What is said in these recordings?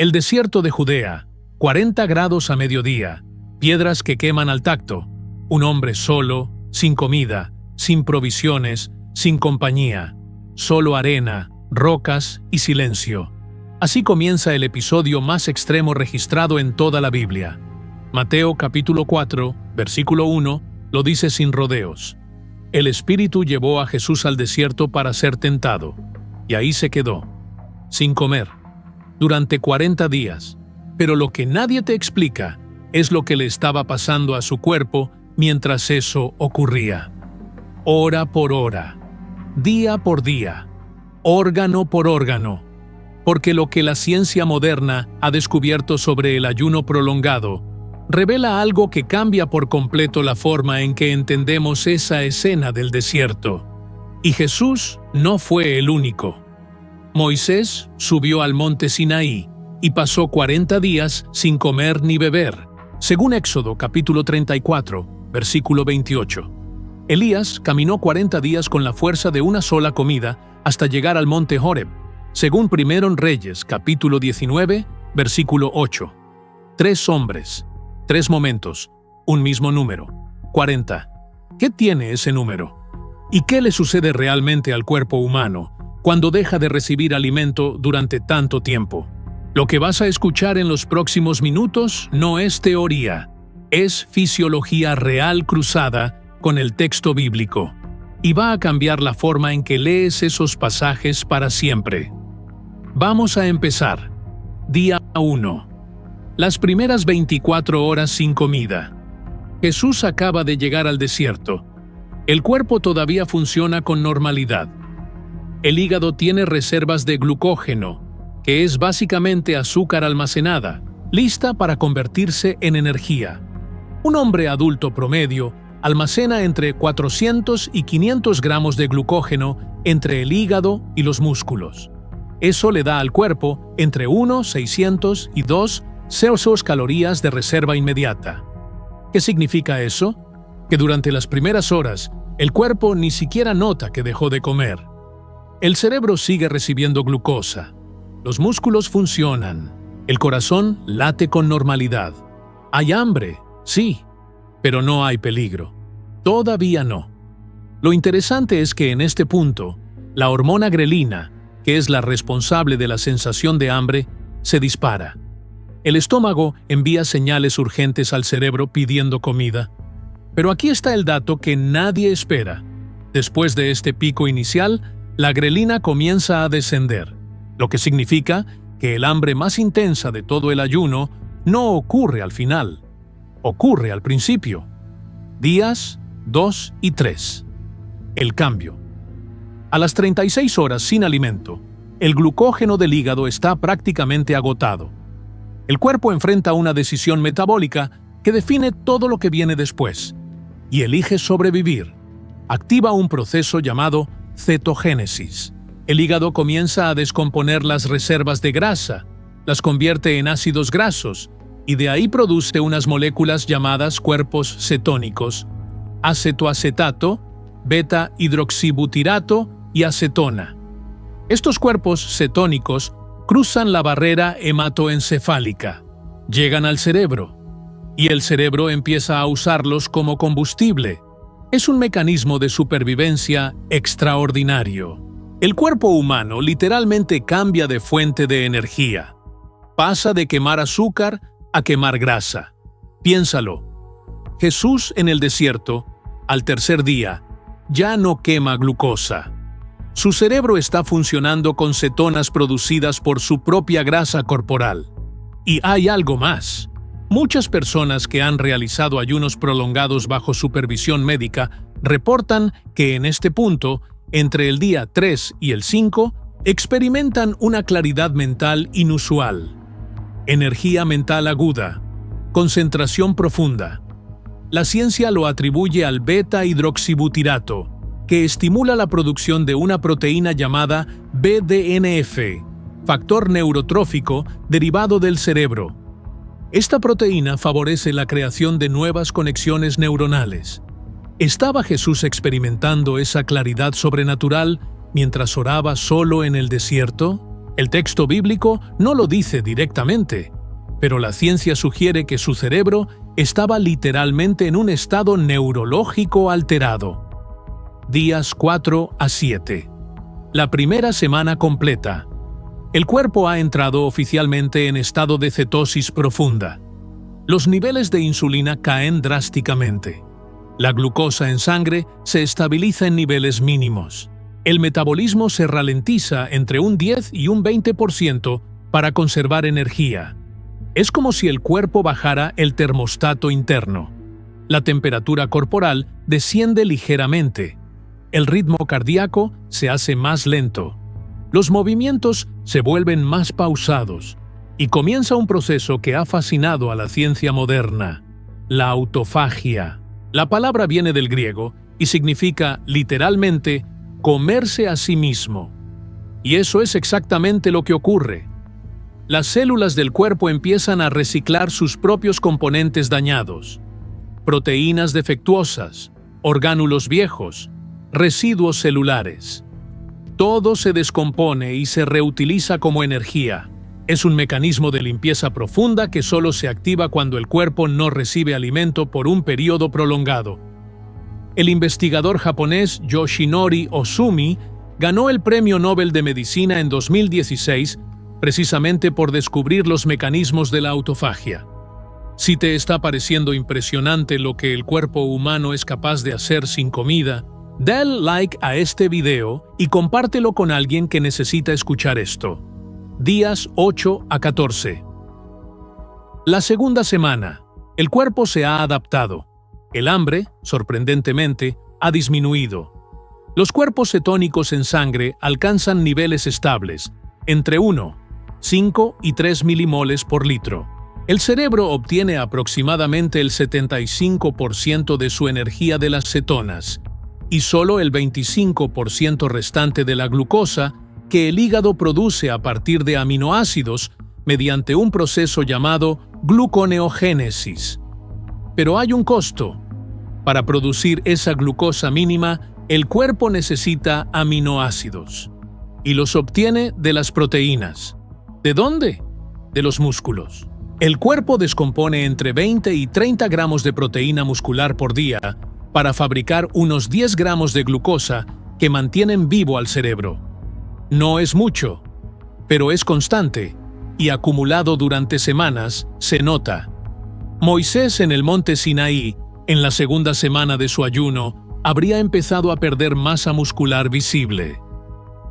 El desierto de Judea, 40 grados a mediodía, piedras que queman al tacto, un hombre solo, sin comida, sin provisiones, sin compañía, solo arena, rocas y silencio. Así comienza el episodio más extremo registrado en toda la Biblia. Mateo capítulo 4, versículo 1, lo dice sin rodeos. El Espíritu llevó a Jesús al desierto para ser tentado, y ahí se quedó, sin comer, durante 40 días. Pero lo que nadie te explica es lo que le estaba pasando a su cuerpo mientras eso ocurría. Hora por hora, día por día, órgano por órgano, porque lo que la ciencia moderna ha descubierto sobre el ayuno prolongado revela algo que cambia por completo la forma en que entendemos esa escena del desierto. Y Jesús no fue el único. Moisés subió al monte Sinaí y pasó 40 días sin comer ni beber, según Éxodo capítulo 34, versículo 28. Elías caminó 40 días con la fuerza de una sola comida hasta llegar al monte Horeb, según Primero en Reyes capítulo 19, versículo 8. 3 hombres, 3 momentos, un mismo número, 40. ¿Qué tiene ese número? ¿Y qué le sucede realmente al cuerpo humano cuando deja de recibir alimento durante tanto tiempo? Lo que vas a escuchar en los próximos minutos no es teoría, es fisiología real cruzada con el texto bíblico, y va a cambiar la forma en que lees esos pasajes para siempre. Vamos a empezar. Día 1. Las primeras 24 horas sin comida. Jesús acaba de llegar al desierto. El cuerpo todavía funciona con normalidad. El hígado tiene reservas de glucógeno, que es básicamente azúcar almacenada, lista para convertirse en energía. Un hombre adulto promedio almacena entre 400 y 500 gramos de glucógeno entre el hígado y los músculos. Eso le da al cuerpo entre 600 y 200 calorías de reserva inmediata. ¿Qué significa eso? Que durante las primeras horas, el cuerpo ni siquiera nota que dejó de comer. El cerebro sigue recibiendo glucosa. Los músculos funcionan. El corazón late con normalidad. Hay hambre, sí, pero no hay peligro. Todavía no. Lo interesante es que en este punto, la hormona grelina, que es la responsable de la sensación de hambre, se dispara. El estómago envía señales urgentes al cerebro pidiendo comida. Pero aquí está el dato que nadie espera. Después de este pico inicial, la grelina comienza a descender, lo que significa que el hambre más intensa de todo el ayuno no ocurre al final, ocurre al principio. Días 2 y 3. El cambio. A las 36 horas sin alimento, el glucógeno del hígado está prácticamente agotado. El cuerpo enfrenta una decisión metabólica que define todo lo que viene después, y elige sobrevivir. Activa un proceso llamado cetogénesis. El hígado comienza a descomponer las reservas de grasa, las convierte en ácidos grasos, y de ahí produce unas moléculas llamadas cuerpos cetónicos, acetoacetato, beta-hidroxibutirato y acetona. Estos cuerpos cetónicos cruzan la barrera hematoencefálica, llegan al cerebro, y el cerebro empieza a usarlos como combustible. Es un mecanismo de supervivencia extraordinario. El cuerpo humano literalmente cambia de fuente de energía. Pasa de quemar azúcar a quemar grasa. Piénsalo. Jesús en el desierto, al tercer día, ya no quema glucosa. Su cerebro está funcionando con cetonas producidas por su propia grasa corporal. Y hay algo más. Muchas personas que han realizado ayunos prolongados bajo supervisión médica reportan que en este punto, entre el día 3 y el 5, experimentan una claridad mental inusual, energía mental aguda, concentración profunda. La ciencia lo atribuye al beta-hidroxibutirato, que estimula la producción de una proteína llamada BDNF, factor neurotrófico derivado del cerebro. Esta proteína favorece la creación de nuevas conexiones neuronales. ¿Estaba Jesús experimentando esa claridad sobrenatural mientras oraba solo en el desierto? El texto bíblico no lo dice directamente, pero la ciencia sugiere que su cerebro estaba literalmente en un estado neurológico alterado. Días 4 a 7. La primera semana completa. El cuerpo ha entrado oficialmente en estado de cetosis profunda. Los niveles de insulina caen drásticamente. La glucosa en sangre se estabiliza en niveles mínimos. El metabolismo se ralentiza entre un 10 y un 20% para conservar energía. Es como si el cuerpo bajara el termostato interno. La temperatura corporal desciende ligeramente. El ritmo cardíaco se hace más lento. Los movimientos se vuelven más pausados. Y comienza un proceso que ha fascinado a la ciencia moderna: la autofagia. La palabra viene del griego y significa, literalmente, comerse a sí mismo. Y eso es exactamente lo que ocurre. Las células del cuerpo empiezan a reciclar sus propios componentes dañados: proteínas defectuosas, orgánulos viejos, residuos celulares. Todo se descompone y se reutiliza como energía. Es un mecanismo de limpieza profunda que solo se activa cuando el cuerpo no recibe alimento por un periodo prolongado. El investigador japonés Yoshinori Ohsumi ganó el Premio Nobel de Medicina en 2016 precisamente por descubrir los mecanismos de la autofagia. Si te está pareciendo impresionante lo que el cuerpo humano es capaz de hacer sin comida, dale like a este video y compártelo con alguien que necesita escuchar esto. Días 8 a 14. La segunda semana. El cuerpo se ha adaptado. El hambre, sorprendentemente, ha disminuido. Los cuerpos cetónicos en sangre alcanzan niveles estables, entre 1, 5 y 3 milimoles por litro. El cerebro obtiene aproximadamente el 75% de su energía de las cetonas y solo el 25% restante de la glucosa que el hígado produce a partir de aminoácidos mediante un proceso llamado gluconeogénesis. Pero hay un costo. Para producir esa glucosa mínima, el cuerpo necesita aminoácidos y los obtiene de las proteínas. ¿De dónde? De los músculos. El cuerpo descompone entre 20 y 30 gramos de proteína muscular por día para fabricar unos 10 gramos de glucosa que mantienen vivo al cerebro. No es mucho, pero es constante y acumulado durante semanas se nota. Moisés en el monte Sinaí, en la segunda semana de su ayuno, habría empezado a perder masa muscular visible.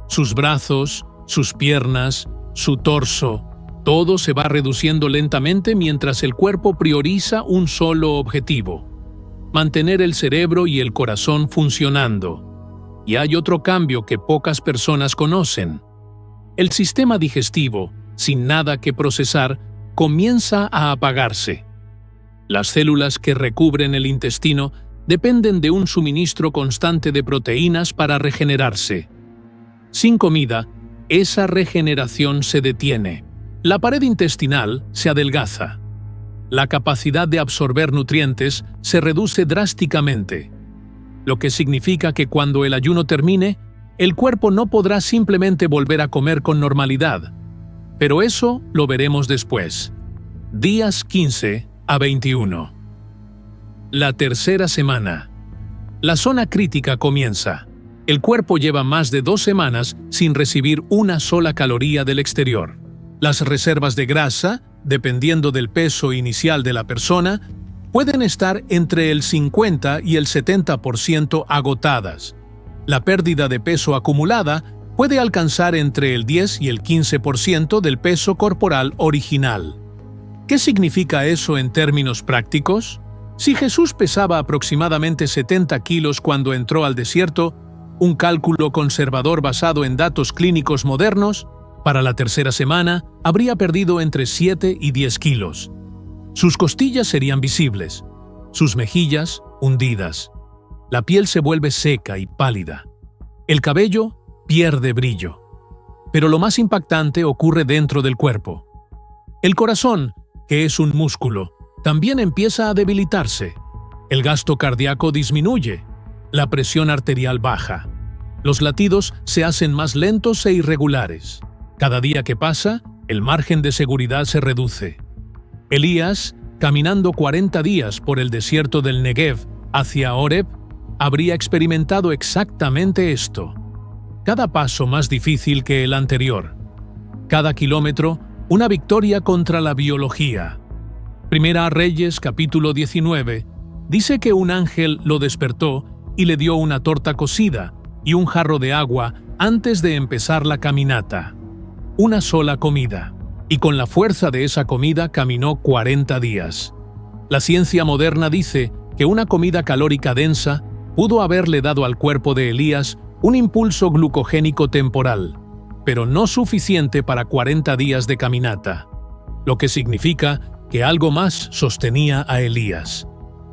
Sus brazos, sus piernas, su torso, todo se va reduciendo lentamente mientras el cuerpo prioriza un solo objetivo: mantener el cerebro y el corazón funcionando. Y hay otro cambio que pocas personas conocen. El sistema digestivo, sin nada que procesar, comienza a apagarse. Las células que recubren el intestino dependen de un suministro constante de proteínas para regenerarse. Sin comida, esa regeneración se detiene. La pared intestinal se adelgaza. La capacidad de absorber nutrientes se reduce drásticamente, lo que significa que cuando el ayuno termine, el cuerpo no podrá simplemente volver a comer con normalidad. Pero eso lo veremos después. Días 15 a 21. La tercera semana. La zona crítica comienza. El cuerpo lleva más de 2 semanas sin recibir una sola caloría del exterior. Las reservas de grasa, dependiendo del peso inicial de la persona, pueden estar entre el 50 y el 70% agotadas. La pérdida de peso acumulada puede alcanzar entre el 10 y el 15% del peso corporal original. ¿Qué significa eso en términos prácticos? Si Jesús pesaba aproximadamente 70 kilos cuando entró al desierto, un cálculo conservador basado en datos clínicos modernos, para la tercera semana habría perdido entre 7 y 10 kilos. Sus costillas serían visibles, sus mejillas hundidas. La piel se vuelve seca y pálida. El cabello pierde brillo. Pero lo más impactante ocurre dentro del cuerpo. El corazón, que es un músculo, también empieza a debilitarse. El gasto cardíaco disminuye. La presión arterial baja. Los latidos se hacen más lentos e irregulares. Cada día que pasa, el margen de seguridad se reduce. Elías, caminando 40 días por el desierto del Negev hacia Horeb, habría experimentado exactamente esto. Cada paso más difícil que el anterior. Cada kilómetro, una victoria contra la biología. Primera a Reyes, capítulo 19, dice que un ángel lo despertó y le dio una torta cocida y un jarro de agua antes de empezar la caminata. Una sola comida. Y con la fuerza de esa comida caminó 40 días. La ciencia moderna dice que una comida calórica densa pudo haberle dado al cuerpo de Elías un impulso glucogénico temporal, pero no suficiente para 40 días de caminata, lo que significa que algo más sostenía a Elías.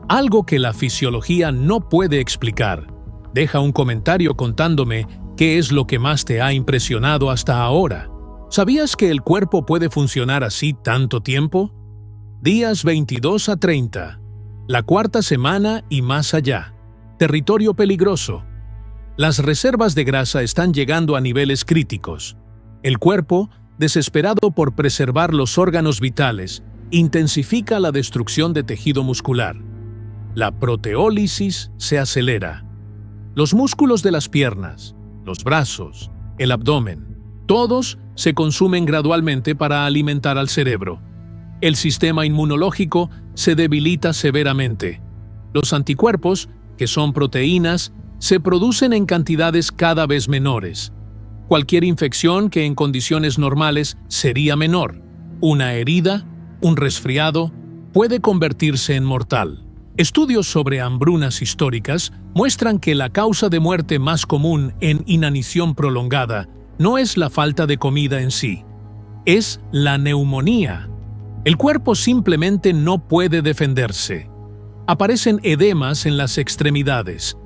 Algo que la fisiología no puede explicar. Deja un comentario contándome qué es lo que más te ha impresionado hasta ahora. ¿Sabías que el cuerpo puede funcionar así tanto tiempo? Días 22 a 30, la cuarta semana y más allá. Territorio peligroso. Las reservas de grasa están llegando a niveles críticos. El cuerpo, desesperado por preservar los órganos vitales, intensifica la destrucción de tejido muscular. La proteólisis se acelera. Los músculos de las piernas, los brazos, el abdomen, todos se consumen gradualmente para alimentar al cerebro. El sistema inmunológico se debilita severamente. Los anticuerpos, que son proteínas, se producen en cantidades cada vez menores. Cualquier infección que en condiciones normales sería menor, una herida, un resfriado, puede convertirse en mortal. Estudios sobre hambrunas históricas muestran que la causa de muerte más común en inanición prolongada no es la falta de comida en sí, es la neumonía. El cuerpo simplemente no puede defenderse. Aparecen edemas en las extremidades.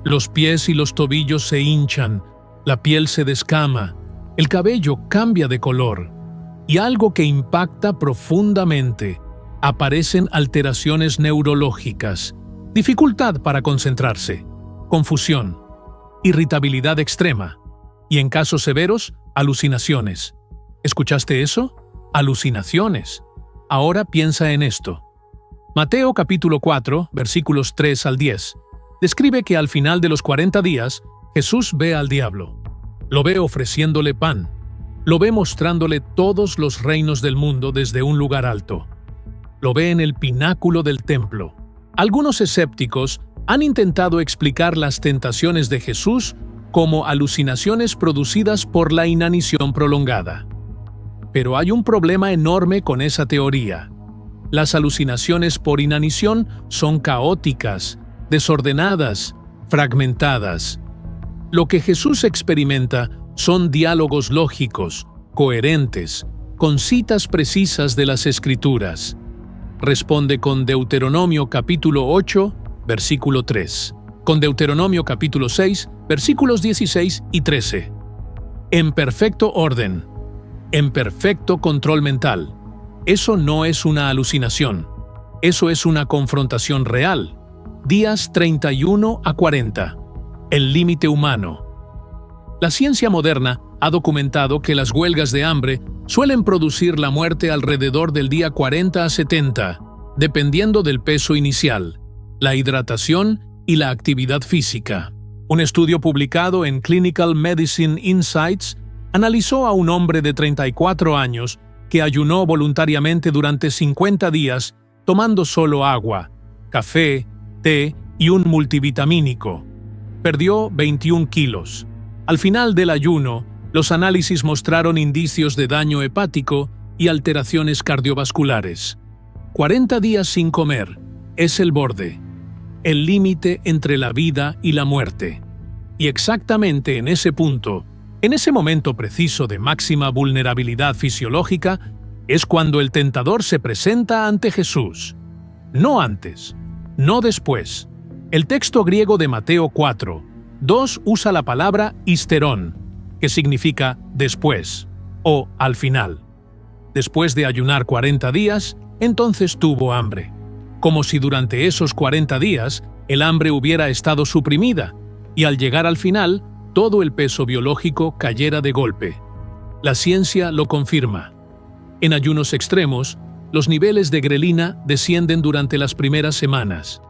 Los pies y los tobillos se hinchan, la piel se descama, el cabello cambia de color. Y algo que impacta profundamente, aparecen alteraciones neurológicas, dificultad para concentrarse, confusión, irritabilidad extrema y, en casos severos, alucinaciones. ¿Escuchaste eso? Alucinaciones. Ahora piensa en esto. Mateo capítulo 4, versículos 3 al 10, describe que al final de los 40 días, Jesús ve al diablo. Lo ve ofreciéndole pan. Lo ve mostrándole todos los reinos del mundo desde un lugar alto. Lo ve en el pináculo del templo. Algunos escépticos han intentado explicar las tentaciones de Jesús como alucinaciones producidas por la inanición prolongada. Pero hay un problema enorme con esa teoría. Las alucinaciones por inanición son caóticas, desordenadas, fragmentadas. Lo que Jesús experimenta son diálogos lógicos, coherentes, con citas precisas de las Escrituras. Responde con Deuteronomio capítulo 8, versículo 3. Con Deuteronomio capítulo 6, versículos 16 y 13. En perfecto orden. En perfecto control mental. Eso no es una alucinación. Eso es una confrontación real. Días 31 a 40. El límite humano. La ciencia moderna ha documentado que las huelgas de hambre suelen producir la muerte alrededor del día 40 a 70, dependiendo del peso inicial, la hidratación y la actividad física. Un estudio publicado en Clinical Medicine Insights analizó a un hombre de 34 años que ayunó voluntariamente durante 50 días tomando solo agua, café, té y un multivitamínico. Perdió 21 kilos. Al final del ayuno, los análisis mostraron indicios de daño hepático y alteraciones cardiovasculares. 40 días sin comer es el borde, el límite entre la vida y la muerte. Y exactamente en ese punto, en ese momento preciso de máxima vulnerabilidad fisiológica, es cuando el tentador se presenta ante Jesús. No antes, no después. El texto griego de Mateo 4:2 usa la palabra histerón, que significa después o al final. Después de ayunar 40 días, entonces tuvo hambre. Como si durante esos 40 días el hambre hubiera estado suprimida y al llegar al final, todo el peso biológico cayera de golpe. La ciencia lo confirma. En ayunos extremos, los niveles de grelina descienden durante las primeras semanas.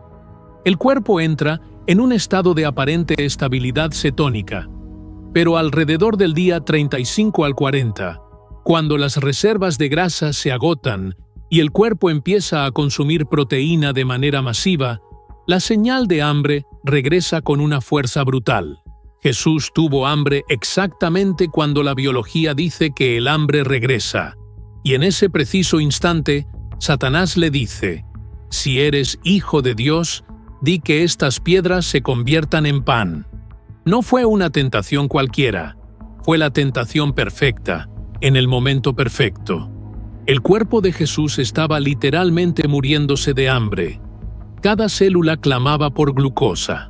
El cuerpo entra en un estado de aparente estabilidad cetónica, pero alrededor del día 35 al 40, cuando las reservas de grasa se agotan y el cuerpo empieza a consumir proteína de manera masiva, la señal de hambre regresa con una fuerza brutal. Jesús tuvo hambre exactamente cuando la biología dice que el hambre regresa. Y en ese preciso instante, Satanás le dice: «Si eres hijo de Dios, di que estas piedras se conviertan en pan». No fue una tentación cualquiera, fue la tentación perfecta, en el momento perfecto. El cuerpo de Jesús estaba literalmente muriéndose de hambre. Cada célula clamaba por glucosa.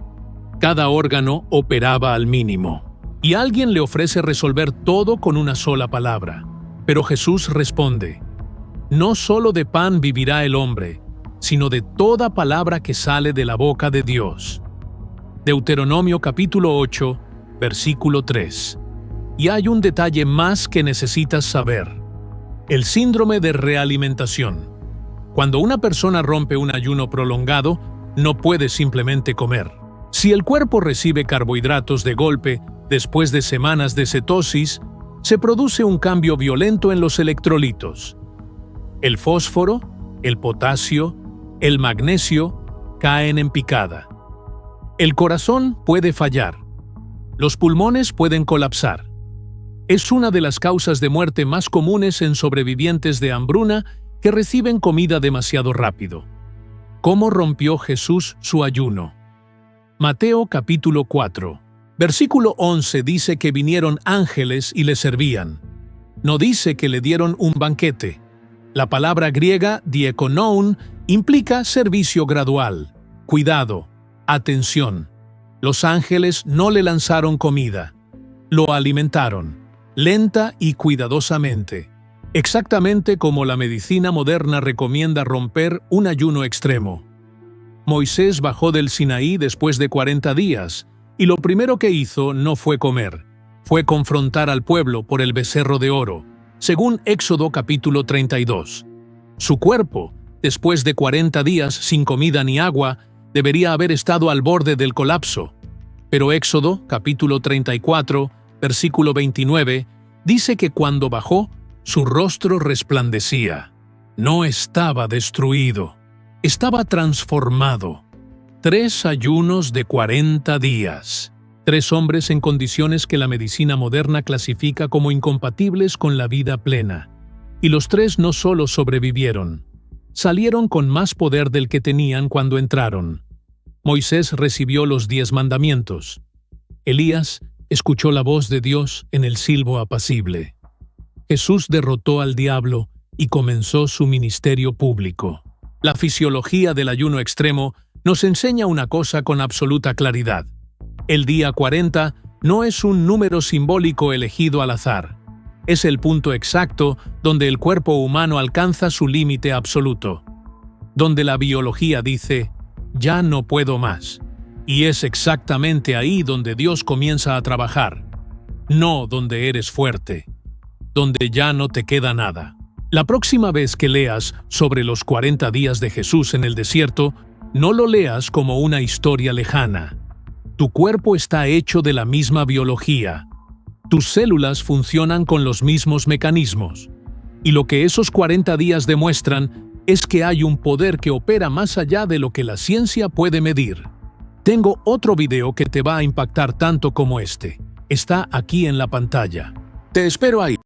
Cada órgano operaba al mínimo. Y alguien le ofrece resolver todo con una sola palabra. Pero Jesús responde: «No solo de pan vivirá el hombre, sino de toda palabra que sale de la boca de Dios». Deuteronomio capítulo 8, versículo 3. Y hay un detalle más que necesitas saber: el síndrome de realimentación. Cuando una persona rompe un ayuno prolongado, no puede simplemente comer. Si el cuerpo recibe carbohidratos de golpe después de semanas de cetosis, se produce un cambio violento en los electrolitos. El fósforo, el potasio, el magnesio caen en picada. El corazón puede fallar. Los pulmones pueden colapsar. Es una de las causas de muerte más comunes en sobrevivientes de hambruna que reciben comida demasiado rápido. ¿Cómo rompió Jesús su ayuno? Mateo capítulo 4, versículo 11 dice que vinieron ángeles y le servían. No dice que le dieron un banquete. La palabra griega diakonon implica servicio gradual, cuidado, atención. Los ángeles no le lanzaron comida, lo alimentaron, lenta y cuidadosamente, exactamente como la medicina moderna recomienda romper un ayuno extremo. Moisés bajó del Sinaí después de 40 días, y lo primero que hizo no fue comer, fue confrontar al pueblo por el becerro de oro, según Éxodo capítulo 32. Su cuerpo, después de 40 días sin comida ni agua, debería haber estado al borde del colapso. Pero Éxodo capítulo 34, versículo 29, dice que cuando bajó, su rostro resplandecía. No estaba destruido, estaba transformado. 3 ayunos de 40 días. 3 hombres en condiciones que la medicina moderna clasifica como incompatibles con la vida plena. Y los 3 no solo sobrevivieron, salieron con más poder del que tenían cuando entraron. Moisés recibió los 10 mandamientos. Elías escuchó la voz de Dios en el silbo apacible. Jesús derrotó al diablo y comenzó su ministerio público. La fisiología del ayuno extremo nos enseña una cosa con absoluta claridad. El día 40 no es un número simbólico elegido al azar. Es el punto exacto donde el cuerpo humano alcanza su límite absoluto. Donde la biología dice: «Ya no puedo más». Y es exactamente ahí donde Dios comienza a trabajar. No donde eres fuerte, donde ya no te queda nada. La próxima vez que leas sobre los 40 días de Jesús en el desierto, no lo leas como una historia lejana. Tu cuerpo está hecho de la misma biología. Tus células funcionan con los mismos mecanismos. Y lo que esos 40 días demuestran es que hay un poder que opera más allá de lo que la ciencia puede medir. Tengo otro video que te va a impactar tanto como este. Está aquí en la pantalla. Te espero ahí.